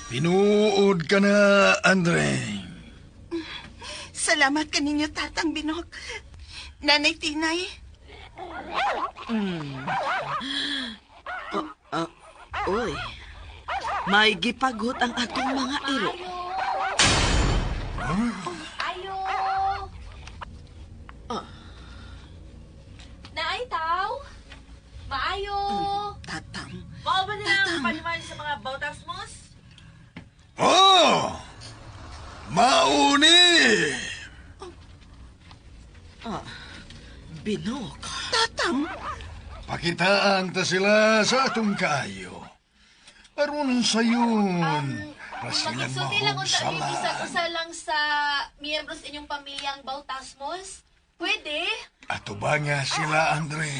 Pinuod ka na, Andre. Salamat kaninyo, Tatang Binok. Nanay Tinay. Oy, may gipaghot ang atong mga iro. Ayo! Naay taw? Maayo! Tatang. Mao ba nilang paliman sa mga bautas mos? Oh! Mauni! Binok. Tatang. Pakitaan ta sila sa atong kayo. Aron sa yun, rasilang Magigsulti lang kung tayo mahugsala. isa lang sa miyembros inyong pamilyang Bautasmos. Pwede? Ato ba nga sila, Andre?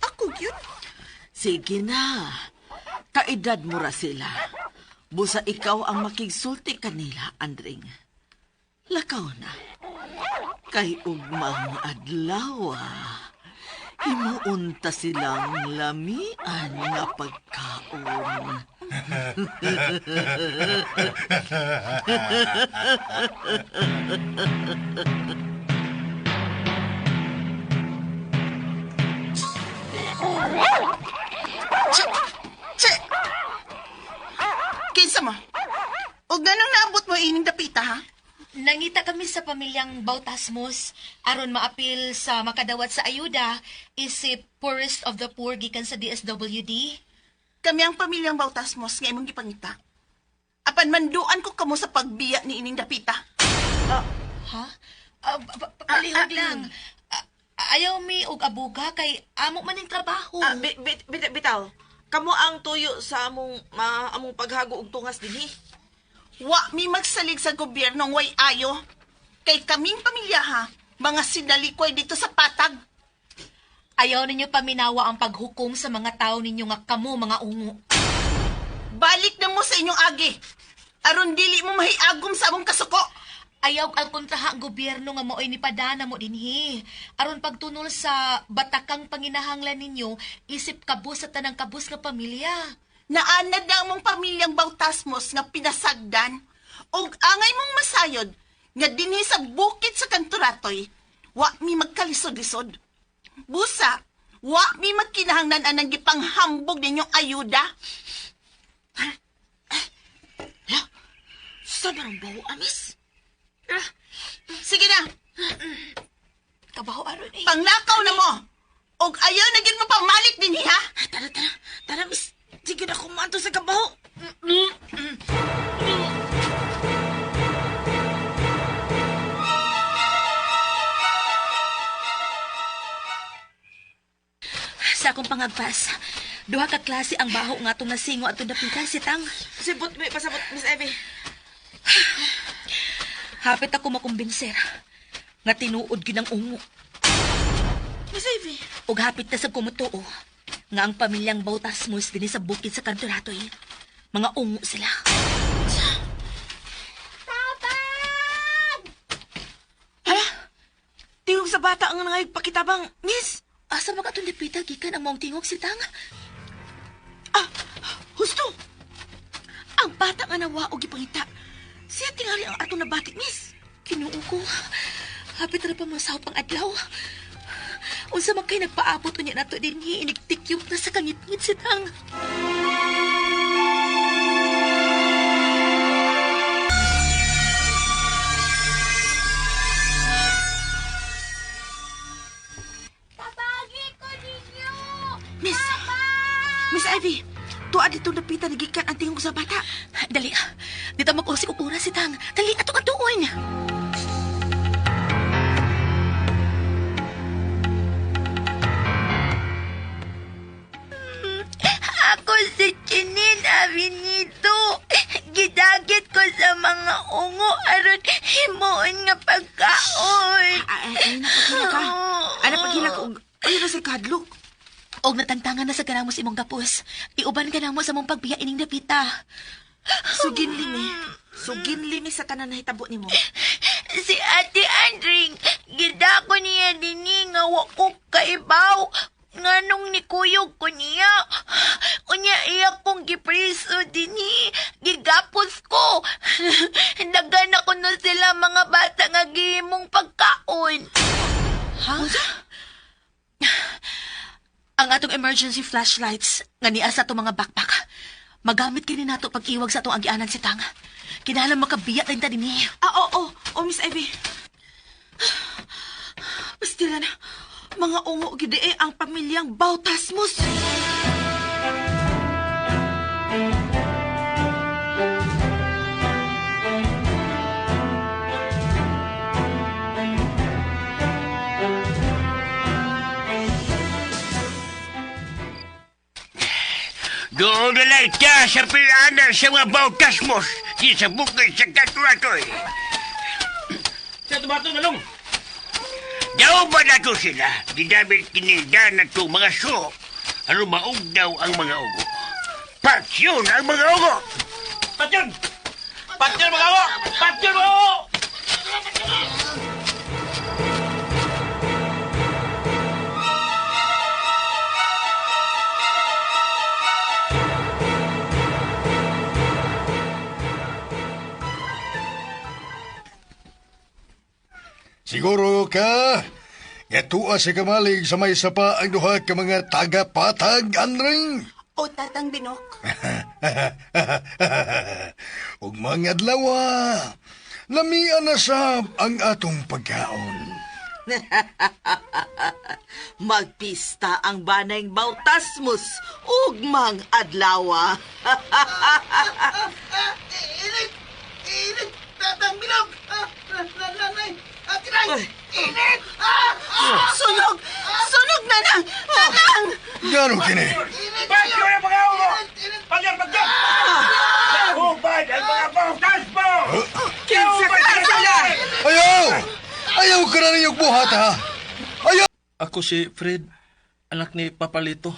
Ako yun. Sige na. Kaedad mo ra sila. Busa ikaw ang makigsulti kanila, Andring. Lakaw na. Kay ugmang adlaw, himuunta silang lamian nga pagkaon. Che! Kinsa mo? O ganong naabot mo ining dapita, ha? Nangita kami sa pamilyang Bautasmos aron maapil sa makadawat sa ayuda isip poorest of the poor gikan sa DSWD. Kami ang pamilyang Bautasmos nga imong gipangita. Apan manduan ko kamo sa pagbiya ni ining dapita. Ha? Palihog lang. Ayaw mi og abuga kay amo man ning trabaho. Bitaw, kamo ang tuyo sa among paghago og tungas dinhi. Wa mi magsalig sa gobyernong way ayo. Kay kaming pamilya, ha? Mga sinalikoy dito sa patag. Ayaw ninyo paminawa ang paghukom sa mga tao ninyo nga kamo mga ungo. Balik na mo sa inyong agi. Aron dili mo mahiagom sa among kasuko. Ayaw ang kontraha ang gobyerno nga mo'y nipadana mo dinhi. Aron pagtunol sa batakang panginahanglan ninyo, isip kabus sa tanang kabus nga pamilya. Naanad na among pamilyang Bautasmos nga pinasagdan. Og angay mong masayod nga dinhi sa bukid sa Kanturatoy, wa mi magkalisod-lisod. Busa, wa mi magkinahanglan anang gipanghambog ninyong ayuda. Saan ang baho, amis? Sige na, Kabaho aron eh. panglakaw na mo. Og ayaw na gid mo pamalik dinhi, ha? Tara, miss. Sige na kumanto sa kabaho. Sa akong pangagpas, duha ka klase ang baho nga itong nasingo at napita si Tang. Sibot, may pasabot, Miss Evie. Hapit ako makumbinser nga tinuod ginang ungo. Miss Evie. Ug hapit na sa kumutuo nga ang pamilyang Bautasmos din sa bukid sa Kanturatoy. Mga ungo sila. Hala, tingog sa bata ang nangaypakitabang, Miss. Asa ba ka itong napita gikan ang maong tingog si Tang? Husto. Ang bata nga nawa o gipangita. Siya tingali ang ato na batik, Miss. Kinuo ko. Hapit na pa masaw pang adlaw. Unsa man kay nagpaabot unya nato dinhi inigtikyok na sa kangit-ngit si Tang. Tabagi ko ninyo! Miss Ivy, tuwa dito napita nagikan ang tingog sa bata. Dali, dito mag-usi upura si Tang. Dali, atong atuon. Ako si Chinin Avinito. Gidagit ko sa mga ungo aron himuon nga pagkaon. Ay, napagila ka. Ay, napagila ka. Ay, na sa kadlok. Og natantangan na sa kanamos imong gapos. Iuban ka na mo sa mong pagbiya ining dapita. Sugin limi sa tanan na hitabo ni mo. Si Ate Andring, gidako niya dini nga wako kaibaw. Nganong nikuyog ko niya. Unya iya ko akong gipriso dinhi. Gigapos ko. Dagan ako no sila mga bata nga gihimong pagkaon. Ha? Ang atong emergency flashlights nga niya sa atong mga backpack. Magamit kini nato pag iwag sa atong agianan si Tang. Kinahanglan makabiyat rin ta dinhi. Oo, Miss Ivy. Pastila na. Mga ungo gidi ang pamilyang Bautasmus. Doon na lang ka sa pilanan sa mga Bautasmos di sa bukid sa Katuratoy. Sa tumato na long. Daw ba na to sila? Dinamit kinilda na to mga so. Ano maug daw ang mga ugo? Patsyon ang mga ugo! Patyon! Patyon mga ako! Patyon mga ako! Siguro ka, yatua si kamalig sa may sapa ang duha ka mga taga-patag, Andring. O Tatang Binok. Ug mga adlawa, lamian na sab ang atong pagkaon. Magpista ang banayng Bautasmus ugmang adlawa. Init! Tatang Bilog! Nanay! Atiray! Init! Sunog! Sunog na nang! Nanang! Gano kini? Patyon ang mga ulo! Patyon! Patyon! Hubad ang mga Bautasmos! Kinsa ka sila! Ayaw! Ayaw ka na ninyong buhat, ha? Ayaw! Ako si Fred, anak ni Papalito.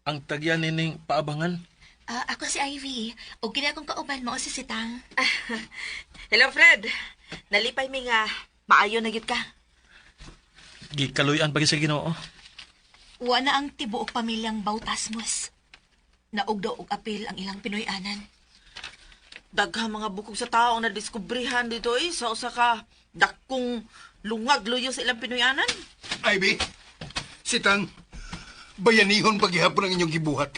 Ang tagyan nining paabangan. Ako si Ivy. O kini akong kauban mo si Sitang. Hello, Fred. Nalipay mi nga. Maayo na gid ka. Gikaluyan pagi sa Ginoo. Wa na ang tibuok pamilyang Bautasmos. Naog daw og apil ang ilang Pinoy-anan. Daghang mga bukog sa tao ang nadiskubrihan dito sa usa ka dakong lungag luyo sa ilang Pinoyanan. Ivy, sitang, bayanihon paghihapon ang inyong gibuhat.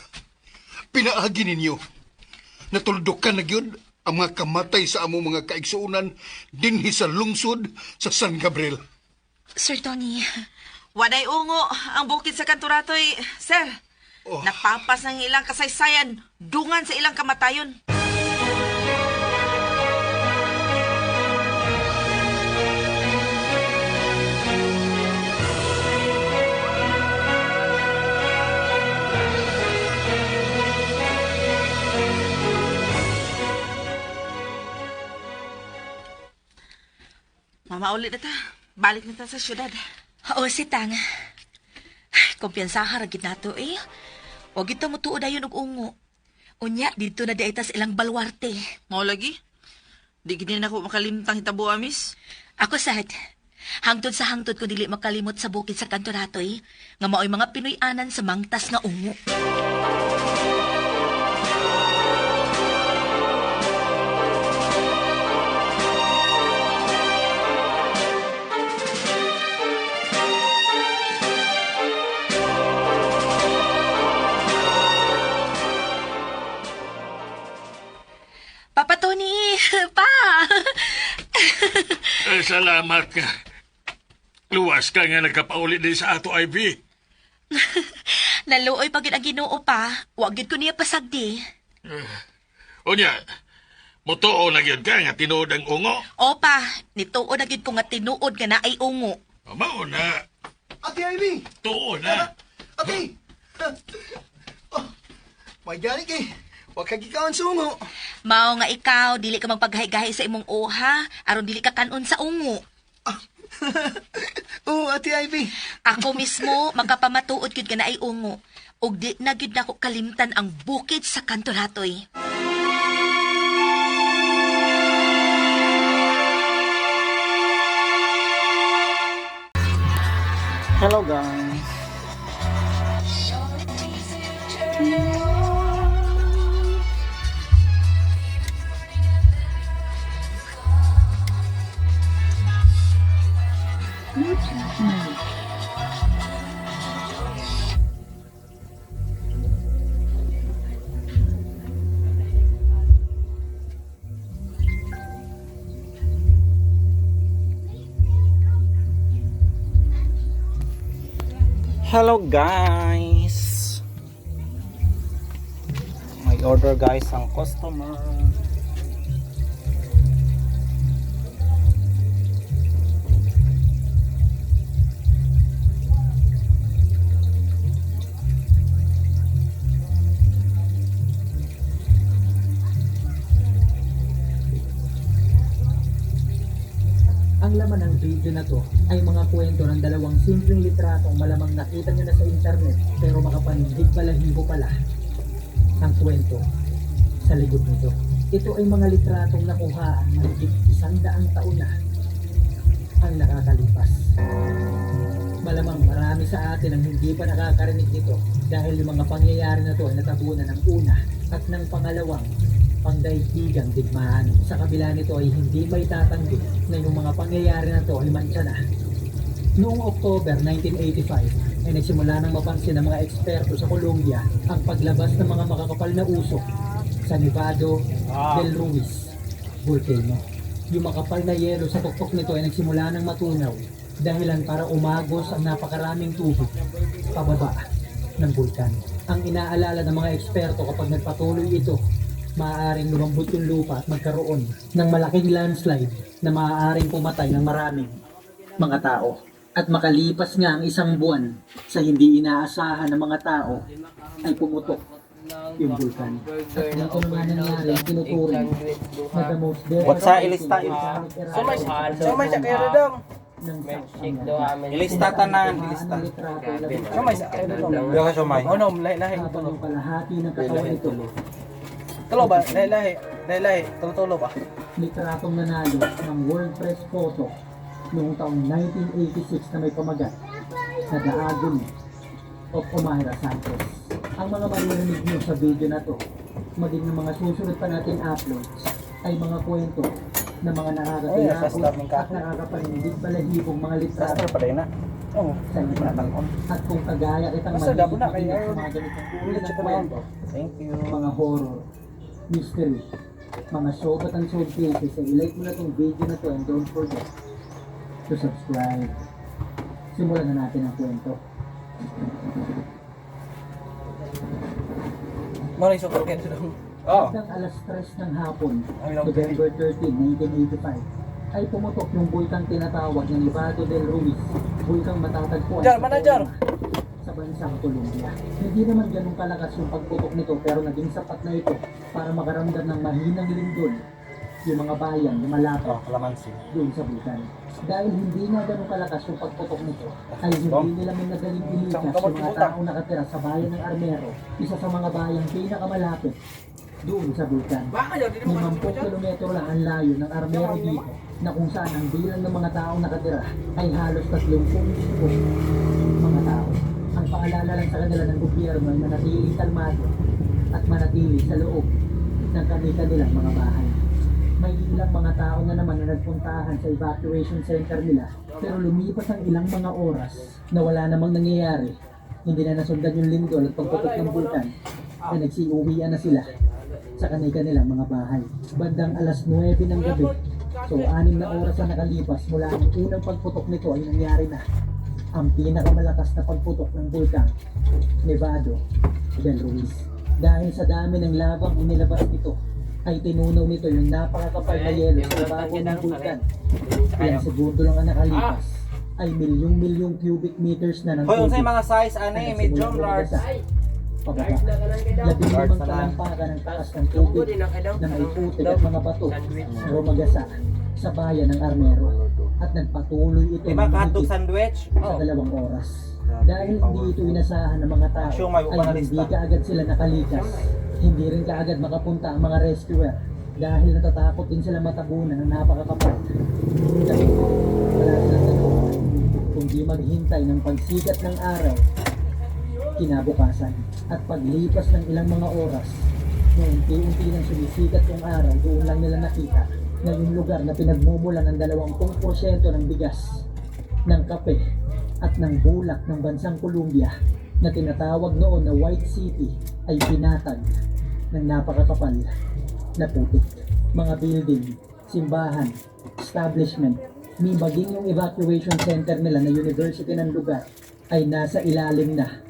Pinaagi ninyo. Natuldukan na gyud ang mga kamatay sa among mga kaigsuunan dinhi sa lungsod sa San Gabriel. Sir Tony, Waday ungo ang bukid sa Kanturatoy, sir. Oh. Napapas ng ilang kasaysayan, dungan sa ilang kamatayon. Mama, ulit na ta. Balik na ta sa syudad. oo si Tang. Kumpiyansaha ragid nato Huwag ito mo tuod ayon og ungo. Unya, dito na di sa ilang balwarte. Mao lagi? Di gini na ako makalimtang hitabo, amis. Ako sad, hangtod sa hangtod ko dili makalimot sa bukid sa Kantoratoy, nga mao'y mga Pinoy-anan sa mangtas nga ungo. Papa Tony! Pa! Salamat ka. Luwas ka nga nagkapaulit din sa ato, Ivy. Naluoy pagid ang Ginoo pa. Wa gyud ko niya pasagdi. Unya, mutuo na yun ka nga tinuod ang ungo. Opa, nituod na gyud ko nga tinuod nga naay ungo. Mao na. Ate Ivy! Tuo na. Ate! May gani kay. Huwag kagikawan sa ungo. Mao nga ikaw dili ka magpaghay-gahay sa imong oha aron dili ka kanon sa ungo. Oo, Ate Ivy. Ako mismo magkapamatuod gyud nga naay ungo. Ug di na gyud nako kalimtan ang bukid sa Kantoratoy. Hello guys. Hello guys. May order guys ang customer. Ang laman ng video na to ay mga kwento ng dalawang simpleng litratong malamang nakita nyo na sa internet pero makapanindig balahibo pala ang kwento sa likod nito. Ito ay mga litratong nakuhaan mahigit 100 taon na ang nakakalipas. Malamang marami sa atin ang hindi pa nakakarinig nito dahil yung mga pangyayari na to ay natabunan ng una at ng pangalawang pangdaigdigang digmaan. Sa kabila nito ay hindi may tatanggi na yung mga pangyayari na to ay mantsa na. Noong October 1985 ay nagsimula nang mapansin ng mga eksperto sa Colombia ang paglabas ng mga makakapal na usok sa Nevado del Ruiz volcano. Yung makapal na yelo sa tuktok nito ay nagsimula nang matunaw dahilan para umagos ang napakaraming tubig pababa ng bulkan. Ang inaalala ng mga eksperto kapag nagpatuloy ito, maaaring lumambot yung lupa at magkaroon ng malaking landslide na maaaring pumatay ng maraming mga tao. At makalipas nga ang isang buwan sa hindi inaasahan ng mga tao ay pumutok yung bulkan. At dito naman nangyari ang tinuturing na the most What's sa ilista? Sumay siya kayo dong. Ilista tanan, ilista. Sumay siya kayo dong. Diyo ka sumay. Ano, lahi-lahi. Habang yung kalahati ng katawan nito Tulo ba? Lahi-lahi. Tulo ba? litratong nanalo ng World Press Photo noong taong 1986 na may pamagat na The Agony of Omaira Santos. Ang mga maririnig nyo sa video na to, maging ng mga susunod pa natin uploads, ay mga kwento na mga nakakatilakot at nakakapanindig balahibong mga litrato sa iba. At kung kagaya kitang malinig sa mga ganitong uri ng kwento, mga horror, mystery, mga sobat and soul cases, ay like mo na tong video na to and don't forget to subscribe. Simulan na natin ang kwento. Maraming sukar kayo dong. Hanggang alas 3 ng hapon, November 13, 1985, ay pumutok yung bulkang tinatawag na Nevado del Ruiz, bulkang matatagpuan sa bansang Colombia. Hindi naman ganun kalakas yung pagputok nito pero naging sapat na ito para makaramdam ng mahinang lindol yung mga bayan na malapit doon sa bulkan. Dahil hindi nga ganun kalakas yung pagputok nito, ay hindi nila may nagaling ilikas yung mga taong nakatira sa bayan ng Armero, isa sa mga bayang pinakamalapit doon sa bulkan. 50 kilometro lang ang layo ng Armero dito, na kung saan ang bilang ng mga taong nakatira ay halos 30,000 mga tao. Ang paalala lang sa kanila ng gobyerno ay manatiling kalmado at manatili sa loob ng kanilang mga bahay. May ilang mga tao na naman na nagpuntahan sa evacuation center nila, pero lumipas ang ilang mga oras na wala namang nangyayari. Hindi na nasundan yung lindol at pagputok ng bulkan, na nagsiuwian na sila sa kanilang mga bahay. Bandang alas 9 ng gabi, so 6 na oras na nakalipas mula ang unang pagputok nito ay nangyari na ang pinakamalakas na pagputok ng bulkan, Nevado del Ruiz. Dahil sa dami ng lavang inilabas nito, ay tinunaw nito yung napakakapal na yelo sa ibabaw ng bulkan. Ilang segundo lang ang nakalipas, ay milyong cubic meters na ng Hoy, unsay tubig mga size ani, medium, large. pababa. 15 talampakan ng taas ng tubig na may putik at mga bato na rumagasa sa bayan ng Armero at nagpatuloy ito ng hotdog mahigit sandwich. sa 2 oras. Dahil hindi ito inasahan ng mga tao, ay hindi kaagad sila nakalikas. Hindi rin kaagad makapunta ang mga rescuer dahil natatakot din sila matabunan ng napakakapal. Dahil wala silang nagawa kundi maghintay ng pagsikat ng araw kinabukasan. At paglipas ng ilang mga oras, nung unti-unti nang sumisikat yung araw, doon lang nila nakita na yung lugar na pinagmumulan ng 20% ng bigas, ng kape, at ng bulak ng bansang Colombia na tinatawag noon na White City ay pinatag ng napakakapal na putik. Mga building, simbahan, establishment, may maging yung evacuation center nila na university ng lugar ay nasa ilalim na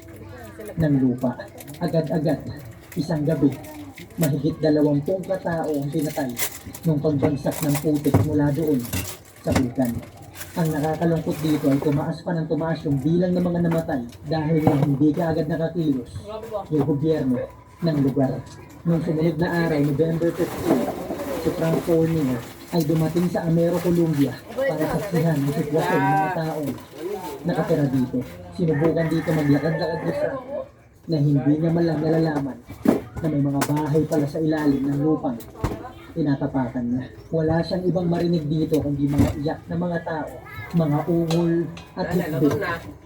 ng lupa. Agad-agad, isang gabi, mahigit 20 katao ang pinatay nung pagbagsak ng putik mula doon sa bulkan. Ang nakakalungkot dito ay tumaas pa ng tumaas yung bilang ng mga namatay dahil na hindi kaagad nakakilos yung gobyerno ng lugar. Nung sumunod na araw, November 15, si Frank Fournier ay dumating sa Amero, Colombia para saksihan ang sitwasyon ng mga taong nakatira dito. Sinubukan dito maglakad-lakad ni Frank na hindi niya malang nalalaman na may mga bahay pala sa ilalim ng lupang tinatapakan niya. Wala siyang ibang marinig dito kundi mga iyak ng mga tao, mga ungol at hikbi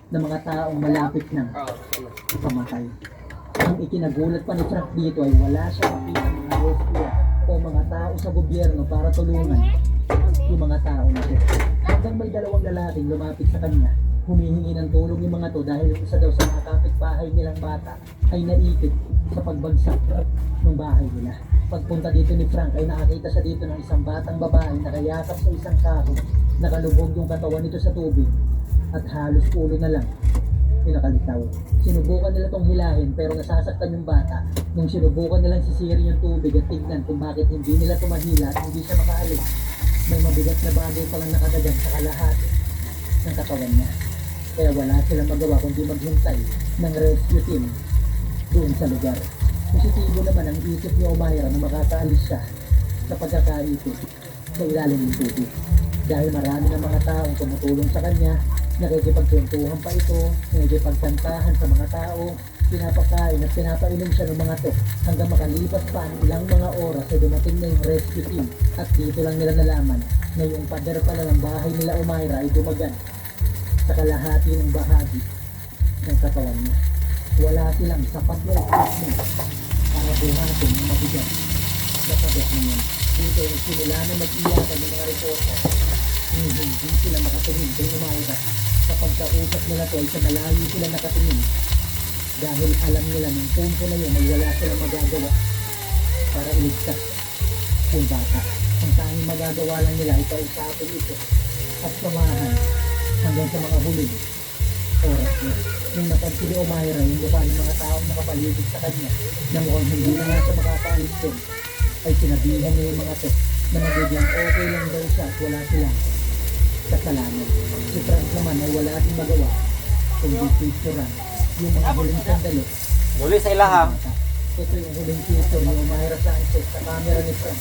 ng mga taong malapit ng pamatay. Ang ikinagulat pa ni Frank dito ay wala siyang makita mga rescue o mga tao sa gobyerno para tulungan yung mga tao na ito. Hanggang may 2 lalaking lumapit sa kanya, humihingi ng tulong yung mga to dahil yung isa daw sa mga kapitbahay nilang bata ay naipit sa pagbagsak ng bahay nila. Pagpunta dito ni Frank ay nakakita siya dito ng isang batang babae na nakayakap sa isang kahoy. Nakalubog yung katawan nito sa tubig at halos ulo na lang yung nakalitaw. Sinubukan nila tong hilahin pero nasasaktan yung bata. Nung sinubukan nilang sisirin yung tubig at tignan kung bakit hindi nila tumahila at hindi siya makaalis, may mabigat na bagay palang nakadagan sa kalahati ng katawan niya. Kaya wala silang magawa kundi maghintay ng rescue team doon sa lugar. Positibo naman ang isip ni Omayra na makakaalis siya sa pagkakaipit sa ilalim ng tubig. Dahil marami ng mga taong tumutulong sa kanya, nakikipagkwentuhan pa ito, nakikipagkantahan sa mga tao, pinapakain at pinapainom siya ng mga to hanggang makalipas pa ang ilang mga oras ay dumating na yung rescue team at dito lang nila nalaman na yung pader pala ng bahay nila Omayra ay dumagan sa kalahati ng bahagi ng katawan niya. Wala silang sapat na equipment para buhatin ng mabigat na pader na yun. Dito yung simula na mag-iyakan ng mga reporter, hindi sila makatingin kay Omayra. Sa pagkausap nila to ay sa malayo sila nakatingin dahil alam nila ng punto na yun ay wala silang magagawa para iligtas yung bata. Ang tanging magagawa lang nila ay kausapin ito at samahan hanggang sa mga huling oras niya. Nung napansin ni Omayra yung mukha ng mga taong nakapaligid sa kanya na mukhang hindi na nga siya makakaalis doon, ay sinabihan niya yung mga to na magiging okay lang daw siya at wala silang kasalanan. Si Frank naman ay wala din magawa kundi picturean yung mga huling sandali. Muli sa ilaha. Ito yung huling picture ni Omayra Sanchez sa camera ni Frank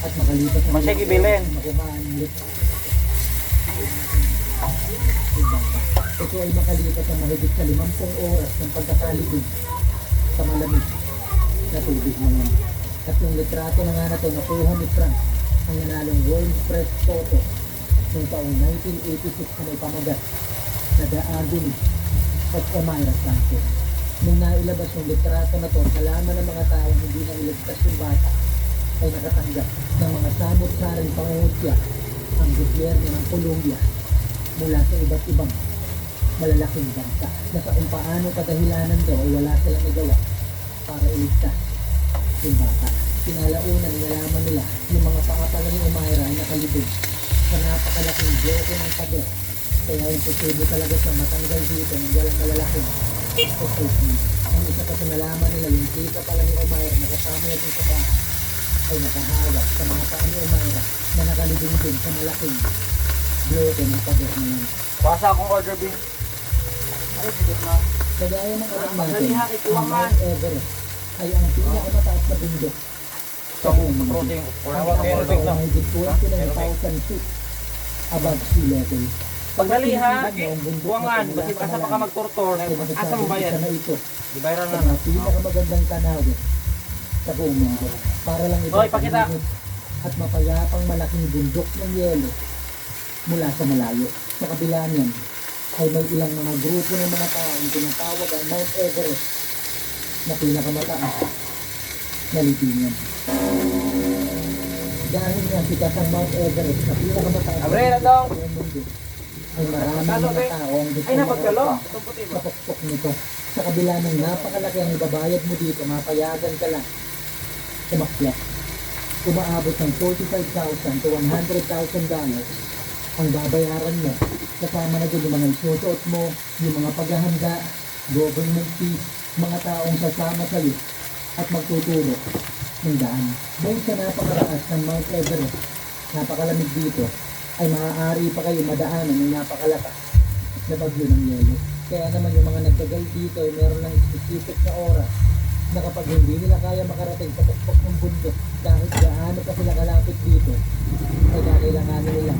at makalipas na Masya gibilin. makuhaan ulit. Ito ay makalipas ang mahigit sa 50 oras ng pagkakalibig sa malamig na tubig na yan. At yung litrato na nga na ito nakuha ni Frank ang nanalong World Press Photo noong taong 1986 na may pamagat na The Agony of Omayra Sanchez. Nung nailabas yung litrato na ito, nalaman ng mga taong hindi na iligtas yung bata ay nakatanggap ng mga samot-saring pangungutya ang gobyerno ng Colombia mula sa iba't ibang malalaking bansa na sa kung paano kadahilanan daw ay wala silang nagawa para iligtas yung bata. Pinalaunan nalaman nila yung mga pakapala ni Omayra ay nakalibig sa napakalaking bloke ng pader. Kaya imposible talaga sa matanggal dito ng walang malalaking equipment. Ang isa pa sa nalaman nila yung tita pala ni Omayra na kasama niya dun sa bahay ay nakahawak sa mga paa ni Omayra na nakalibing din sa malaking bloke ng pader na yun. Basa akong order bin. Ay, bigit na. Kagaya ng alam natin, ang Mount Everest ay ang pinakamataas na bundok sa buong mundo. Ang tawag ay mahigit 29,000 feet above sea level. Pagdali ha, Ang bundok buwangan, na basit asa pa ka magturtor, asa mo bayad? na ito Di bayaran sa na. mga pinakamagandang tanawin sa buong mundo. Para lang ito Hoy, pakita. paninis at mapayapang malaking bundok ng yelo mula sa malayo. Sa kabila niyan ay may ilang mga grupo ng mga taong tinatawag ang Mount Everest na pinakamataas na libingan. Dahil nga sikat ang Mount Everest na pinakamataas Abre na daw. sa buong mundo, ay maraming mga tao ang gusto Ay, napagkalo. sa pukpok nito. Sa kabila ng napakalaki ang ibabayad mo dito, mapayagan ka lang umakyat. Umaabot ng $45,000 to $100,000 Ang babayaran mo, kasama na doon yung mga isusuot mo, yung mga paghahanda, government fees, mga taong sasama sa'yo at magtuturo ng daan. Dahil sa napakaraas ng Mount Everest, napakalamig dito, ay maaari pa kayo madaanan ng napakalakas na bagyo ng yelo. Kaya naman yung mga nagtagal dito ay meron lang specific na oras na kapag hindi nila kaya makarating sa tuktok ng bundok kahit gaano pa sila kalapit dito, ay kakailanganin nila.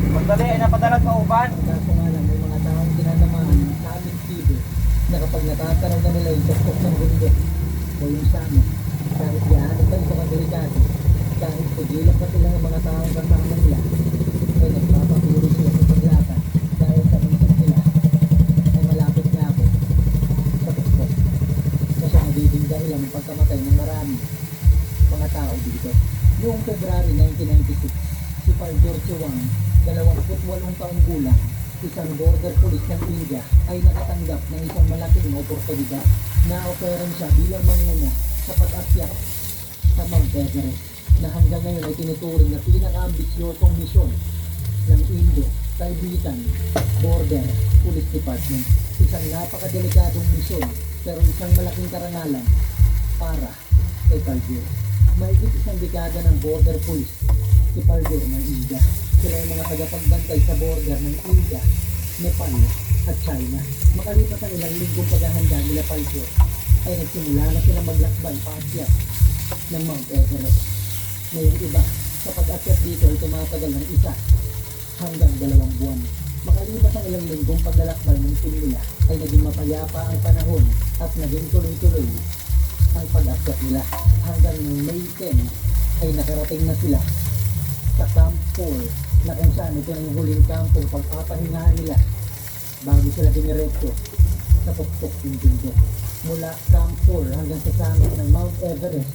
Magdali ay napadalag pa uban. Kaso nga lang, may mga taong tinatamaan ng samit fever na kapag natatanaw na nila yung tuktok ng bundok o yung samit, kahit gaano pa ito kadelikado, kahit pugilan pa sila ng mga taong kasama nila, ay nagpapatuloy sila sa paglakad dahil sa minsan nila ay malapit na ako sa tuktok na siya magiging dahilan ng pagkamatay ng marami mga tao dito. Noong February 1996, si Paljor Chewang, 28 taong gulang, isang border police ng India, ay nakatanggap ng isang malaking oportunidad na operan siya bilang manguna sa pag-akyat sa Mount Everest na hanggang ngayon ay tinuturing na pinaka-ambisyosong misyon ng Indo-Tibetan Border Police Department. Isang napakadelikadong misyon pero isang malaking karangalan para kay Paljor. Mahigit isang dekada ng border police si Paljor ng India. Sila yung mga tagapagbantay sa border ng India, Nepal at China. Makalipas ang ilang linggong paghahanda nila Paljor, ay nagsimula na silang maglakbay paakyat ng Mount Everest. May iba sa pag-akyat dito ay tumatagal ng 1 hanggang 2 buwan. Makalipas ang ilang linggong paglalakbay ng team nila, ay naging mapayapa ang panahon at naging tuloy-tuloy ang pag-akyat nila. Hanggang May 10 ay nakarating na sila sa Camp 4 na kung saan ito ang huling kampong pagpapahingaan nila bago sila diniretso sa tuktok ng bundok. Mula Camp 4 hanggang sa summit ng Mount Everest,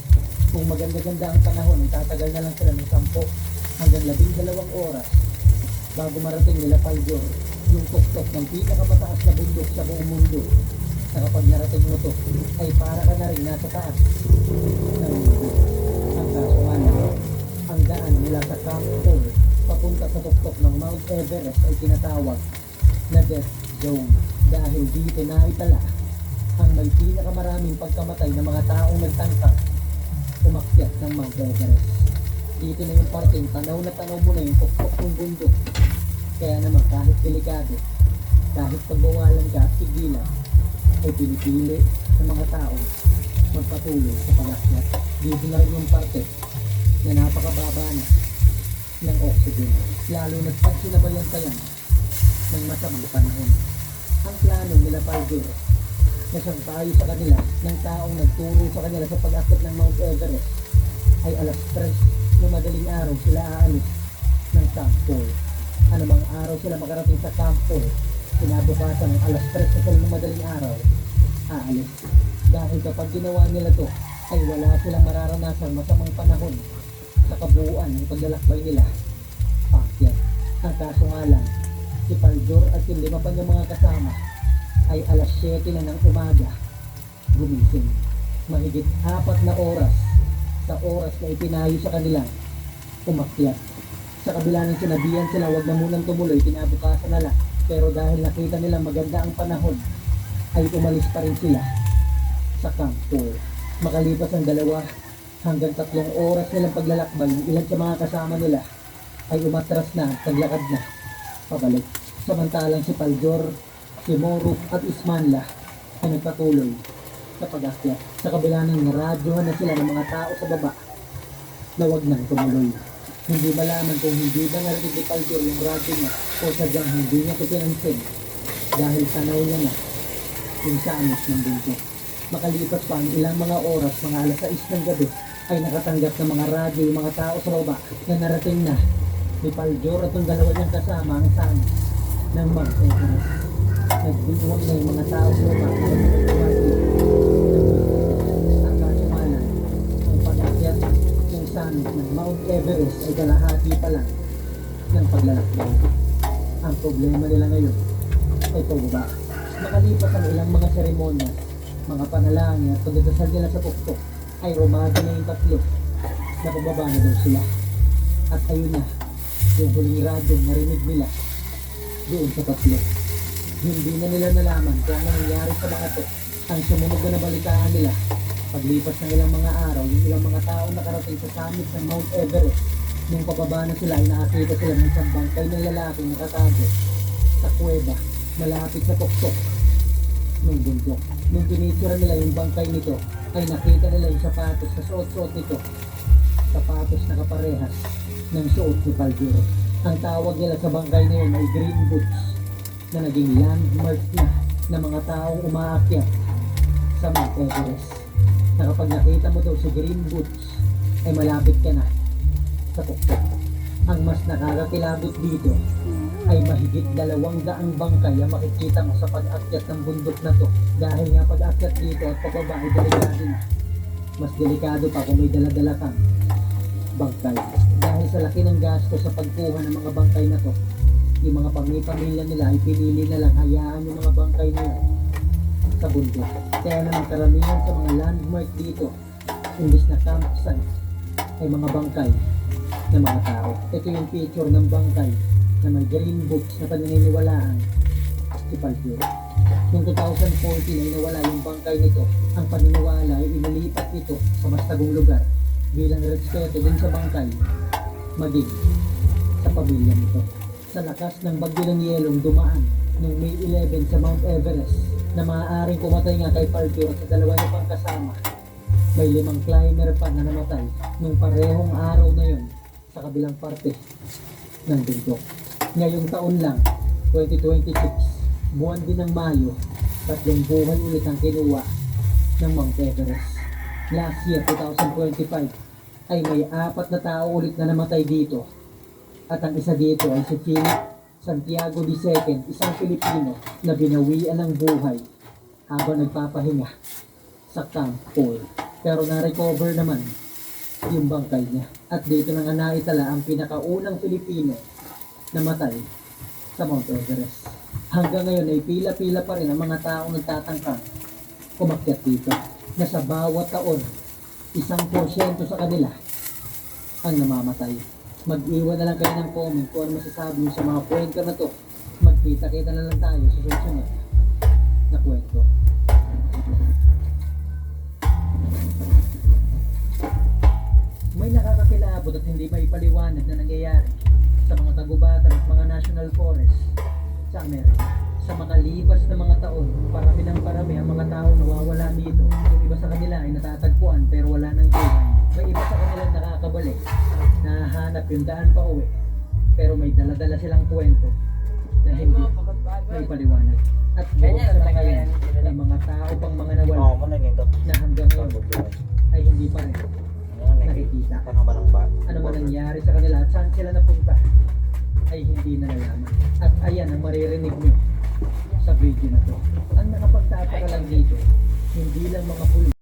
kung maganda-ganda ang panahon, ay tatagal na lang sila ng 10 hanggang 12 oras bago marating nila Paljor yung tuktok ng pinakamataas na bundok sa buong mundo. Na kapag narating mo to, ay para ka na rin nasa taas ng mundo. Ang kaso nga lang, ang daan mula sa Camp 4 papunta sa tuktok ng Mount Everest ay tinatawag na Death Zone dahil dito naitala ang may pinakamaraming pagkamatay ng mga taong nagtangkang umakyat ng Mount Everest. Dito na yung parting tanaw na tanaw mo na yung tuktok ng bundok. Kaya naman kahit delikado, kahit pagbawalan ka at sigilan, ay pinipili ng mga tao magpatuloy sa pag-akyat. Dito na rin yung parte na napakababa na ng oxygen, lalo na't pag sinabayan pa yan ng masamang panahon. Ang plano nila Paljor na siyang payo sa kanila ng taong nagturo sa kanila sa pag-akyat ng Mount Everest ay alas 3 ng madaling araw sila aalis ng Camp 4. Anumang araw sila makarating sa Camp 4, kinabukasan ng alas 3 na sila ng madaling araw aalis. Dahil kapag ginawa nila to, ay wala silang mararanasang masamang panahon sa kabuuan ng paglalakbay nila paakyat. Ang kaso nga lang, si Paljor at yung 5 pa niyang mga kasama ay alas 7 na ng umaga gumising. Mahigit 4 na oras sa oras na ipinayo sa kanilang umakyat. Sa kabila ng sinabihan sila wag na munang tumuloy, kinabukasan na lang. Pero dahil nakita nila maganda ang panahon, ay umalis pa rin sila sa Camp 4. Makalipas ang 2 hanggang 3 oras nilang paglalakbay, yung ilan sa mga kasama nila ay umatras na, naglakad na pabalik. Samantalang si Paljor, si Moruk at Ismanla ay nagpatuloy sa pag-akyat. Sa kabila ng radyohan na sila ng mga tao sa baba na wag nang tumuloy. Hindi malaman kung hindi ba narinig ni Paljor yung radyo niya o sadyang hindi niya ito pinansin dahil tanaw niya na yung samis ng bundok. Makalipas pa ang ilang mga oras, mga alas 6 ng gabi, ay nakatanggap ng mga radyo yung mga tao sa baba na narating na ni Paljor at ang 2 niyang kasama ang samis ng Mount Everest. Nagbinuwag na yung mga tao sa baba ang kasumanan ang pag-akyat ng summit ng Mount Everest ay kalahati pa lang ng paglalakbay. Ang problema nila ngayon ay pagbaba. Makalipas ang ilang mga seremonya, mga panalangin at pagdadasal nila sa tuktok, ay rumado na yung 3 na pababa na daw sila. At ayun na, Yung huling radyong narinig nila doon sa tatlo. Hindi na nila nalaman kung ano nangyari sa mga to. Ang sumunod na nabalitaan nila, paglipas ng ilang mga araw, yung ilang mga tao nakarating sa summit ng Mount Everest, nung pababa na sila ay nakakita sila ng isang bangkay ng lalaki nakatago sa kuweba malapit sa tuktok ng bundok. Nung pinicture nila yung bangkay nito, ay nakita nila yung sapatos na suot-suot nito. Sapatos na kaparehas ng suot ni Palgero. Ang tawag nila sa bangkay na yun ay green boots na naging landmark na ng mga taong umaakyat sa Mount Everest. Na kapag nakita mo daw si green boots, ay malapit ka na sa tuktok. Ang mas nakakakilabot dito ay mahigit 200 bangkay ang makikita mo sa pag-akyat ng bundok na to. Dahil nga pag-akyat dito at pababa ay delikado na. Mas delikado pa kung may dala-dala kang bangkay. Dahil sa laki ng gasto sa pagkuha ng mga bangkay na to, yung mga pamilya nila ay pinili na lang hayaan yung mga bangkay nila sa bundok. Kaya naman karamihan sa mga landmark dito, imbis na campsite, ay mga bangkay ng mga tao. Ito yung picture ng bangkay na may green boots na paniniwalaan si Palgero. Noong 2014 ay nawala yung bangkay nito. Ang paniniwala ay inilipat ito sa mas tagong lugar bilang respeto din sa bangkay maging sa pamilya nito. Sa lakas ng bagyo ng yelong dumaan noong May 11 sa Mount Everest na maaaring pumatay nga kay Palgero sa dalawa niya pang kasama, may 5 climber pa na namatay nung parehong araw na yun sa kabilang parte ng bundok. Ngayong taon lang, 2026, buwan din ng Mayo, 3 buhay ulit ang kinuha ng Mount Everest. Last year, 2025, ay may 4 na tao ulit na namatay dito. At ang isa dito ay si Philip Santiago II, isang Pilipino na binawian ng buhay habang nagpapahinga sa Camp Paul. Pero na-recover naman yung bangkay niya. At dito na nga naitala ang pinakaunang Pilipino na matay sa Mount Everest. Hanggang ngayon ay pila-pila pa rin ang mga taong nagtatangkang umakyat dito, na sa bawat taon 1% sa kanila ang namamatay. Mag-iwan na lang kayo ng comment kung ano masasabi nyo sa mga kwento na to. Magkita-kita na lang tayo sa susunod na kwento. May nakakakilabot at hindi maipaliwanag na nangyayari sa mga tagubatan at mga national forest sa Amerika. Sa makalipas na mga taon, parami ng parami ang mga taong nawawala dito. Yung iba sa kanila ay natatagpuan pero wala nang buhay. May iba sa kanila nakakabalik, nahahanap yung daan pa uwi, pero may dala-dala silang kwento na hindi maipaliwanag. At buong kalakayan ng mga tao pang mga nawala na hanggang ngayon ay hindi pa rin nakikita. Ano man nangyari sa kanila at saan sila napunta ay hindi na nalaman. At ayan ang maririnig nyo sa video na to. Ang nakapagtataka lang dito, hindi lang mga pulis